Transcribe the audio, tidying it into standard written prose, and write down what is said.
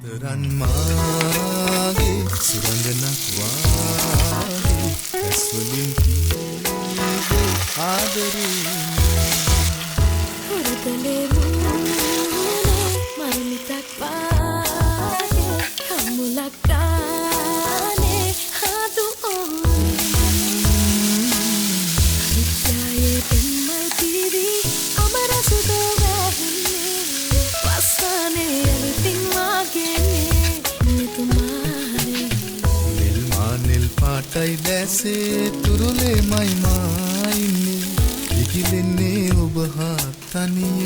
රන් මාගේ සුරංගනක් වාගේ ඇස්වලින් කීවේ ආදරේ හුරුතලේ මූනේ මල්මිතක් වාගේ කම්මුලක් ගානේ හාදු ඕනේ විද්‍යායේ පෙන්මල් පිරි අමරසුදෝ වැහින්නේ වස්සානේ අලුතින් පාටයි දැසේ තුරුලේ මයි මායින්නේ ඉකිලෙන්නේ ඔබ හා තනිය